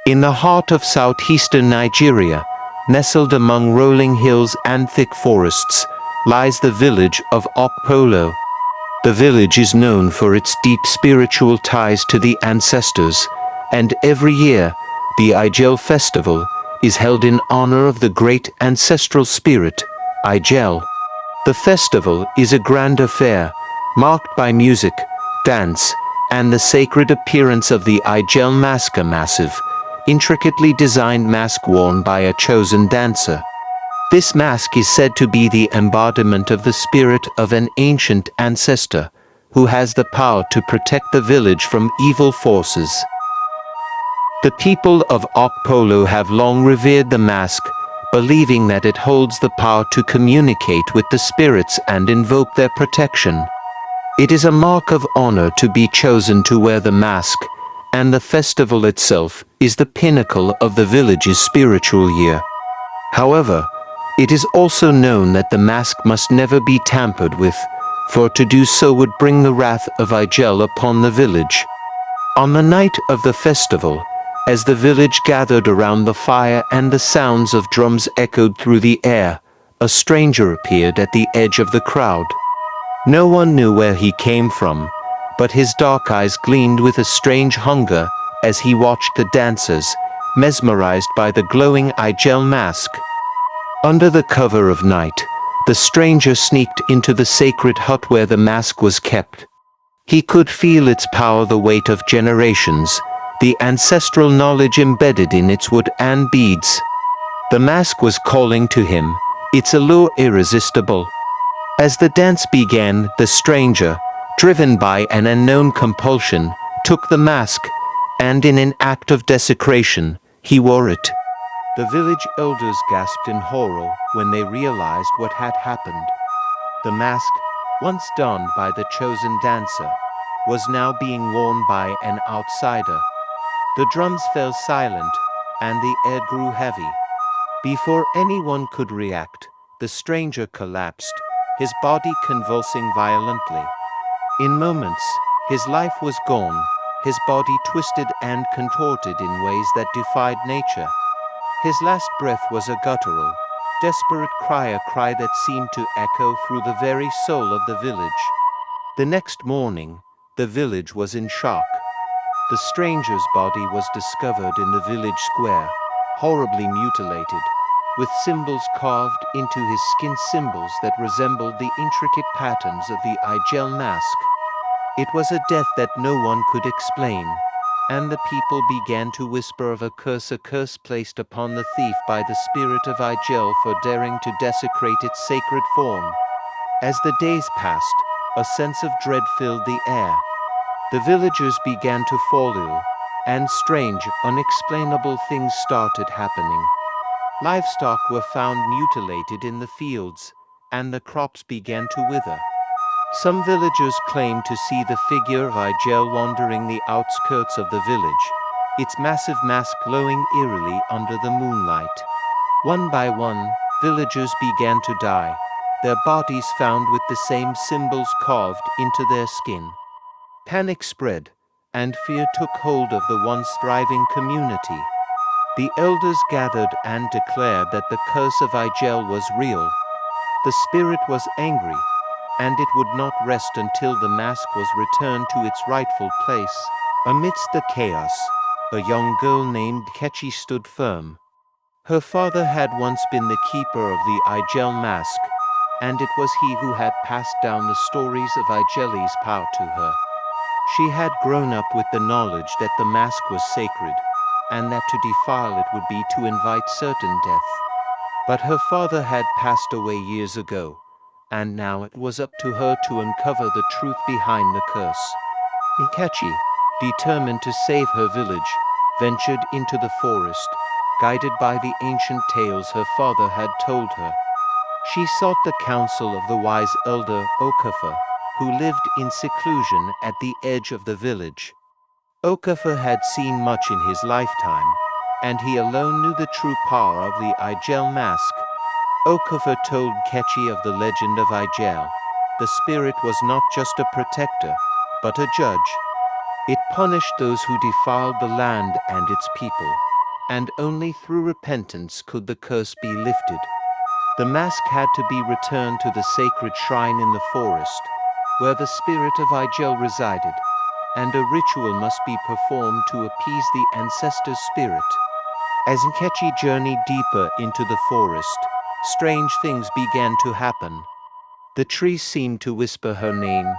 In the heart of southeastern Nigeria, nestled among rolling hills and thick forests, lies the village of Okpolo. The village is known for its deep spiritual ties to the ancestors, and every year, the Ijele festival is held in honor of the great ancestral spirit, Ijele. The festival is a grand affair, marked by music, dance, and the sacred appearance of the Ijele mask, a massive, intricately designed mask worn by a chosen dancer. This mask is said to be the embodiment of the spirit of an ancient ancestor, who has the power to protect the village from evil forces. The people of Okpolo have long revered the mask, believing that it holds the power to communicate with the spirits and invoke their protection. It is a mark of honor to be chosen to wear the mask, and the festival itself is the pinnacle of the village's spiritual year. However, it is also known that the mask must never be tampered with, for to do so would bring the wrath of Ijele upon the village. On the night of the festival, as the village gathered around the fire and the sounds of drums echoed through the air, a stranger appeared at the edge of the crowd. No one knew where he came from, but his dark eyes gleamed with a strange hunger as he watched the dancers, mesmerized by the glowing Ijele mask. Under the cover of night, the stranger sneaked into the sacred hut where the mask was kept. He could feel its power, the weight of generations, the ancestral knowledge embedded in its wood and beads. The mask was calling to him, its allure irresistible. As the dance began, the stranger, driven by an unknown compulsion, took the mask, and in an act of desecration, he wore it. The village elders gasped in horror when they realized what had happened. The mask, once donned by the chosen dancer, was now being worn by an outsider. The drums fell silent, and the air grew heavy. Before anyone could react, the stranger collapsed, his body convulsing violently. In moments, his life was gone, his body twisted and contorted in ways that defied nature. His last breath was a guttural, desperate cry, a cry that seemed to echo through the very soul of the village. The next morning, the village was in shock. The stranger's body was discovered in the village square, horribly mutilated, with symbols carved into his skin, symbols that resembled the intricate patterns of the Ijele mask. It was a death that no one could explain, and the people began to whisper of a curse placed upon the thief by the spirit of Ijele for daring to desecrate its sacred form. As the days passed, a sense of dread filled the air. The villagers began to fall ill, and strange, unexplainable things started happening. Livestock were found mutilated in the fields, and the crops began to wither. Some villagers claimed to see the figure of Ijele wandering the outskirts of the village, its massive mask glowing eerily under the moonlight. One by one, villagers began to die, their bodies found with the same symbols carved into their skin. Panic spread, and fear took hold of the once thriving community. The elders gathered and declared that the curse of Ijele was real. The spirit was angry, and it would not rest until the mask was returned to its rightful place. Amidst the chaos, a young girl named Nkechi stood firm. Her father had once been the keeper of the Ijele mask, and it was he who had passed down the stories of Ijele's power to her. She had grown up with the knowledge that the mask was sacred, and that to defile it would be to invite certain death. But her father had passed away years ago, and now it was up to her to uncover the truth behind the curse. Nkechi, determined to save her village, ventured into the forest, guided by the ancient tales her father had told her. She sought the counsel of the wise elder Okpolo, who lived in seclusion at the edge of the village. Okpolo had seen much in his lifetime, and he alone knew the true power of the Ijele mask. Okpolo told Nkechi of the legend of Ijele. The spirit was not just a protector, but a judge. It punished those who defiled the land and its people, and only through repentance could the curse be lifted. The mask had to be returned to the sacred shrine in the forest, where the spirit of Ijele resided, and a ritual must be performed to appease the ancestor spirit. As Nkechi journeyed deeper into the forest, strange things began to happen. The trees seemed to whisper her name,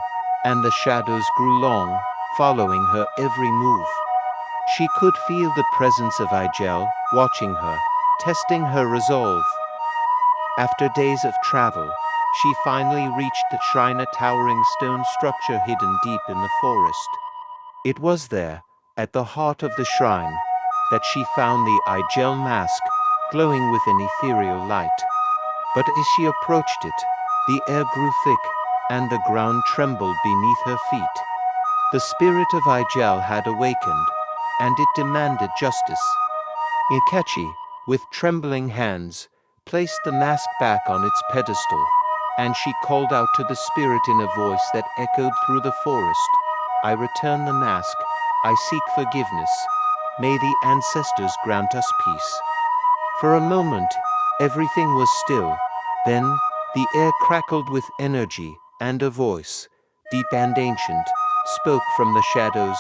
and the shadows grew long, following her every move. She could feel the presence of Ijele, watching her, testing her resolve. After days of travel, she finally reached the shrine, a towering stone structure hidden deep in the forest. It was there, at the heart of the shrine, that she found the Ijele mask, glowing with an ethereal light. But as she approached it, the air grew thick, and the ground trembled beneath her feet. The spirit of Ijele had awakened, and it demanded justice. Nkechi, with trembling hands, placed the mask back on its pedestal, and she called out to the spirit in a voice that echoed through the forest, "I return the mask, I seek forgiveness. May the ancestors grant us peace." For a moment, everything was still. Then, the air crackled with energy, and a voice, deep and ancient, spoke from the shadows,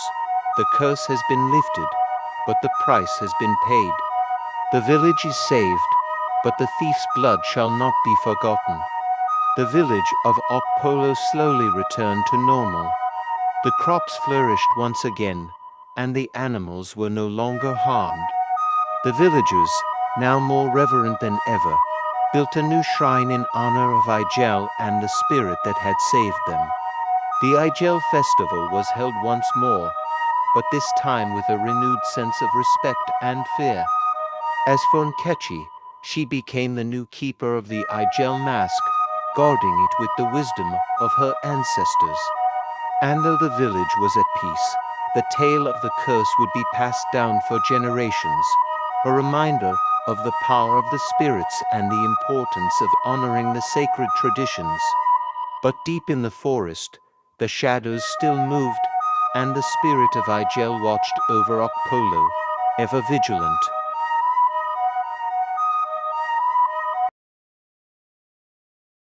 "The curse has been lifted, but the price has been paid. The village is saved, but the thief's blood shall not be forgotten." The village of Okpolo slowly returned to normal. The crops flourished once again, and the animals were no longer harmed. The villagers, now more reverent than ever, built a new shrine in honor of Ijele and the spirit that had saved them. The Ijele festival was held once more, but this time with a renewed sense of respect and fear. As for Nkechi, she became the new keeper of the Ijele mask, guarding it with the wisdom of her ancestors. And though the village was at peace, the tale of the curse would be passed down for generations, a reminder of the power of the spirits and the importance of honoring the sacred traditions. But deep in the forest, the shadows still moved, and the spirit of Ijele watched over Okpolo, ever vigilant.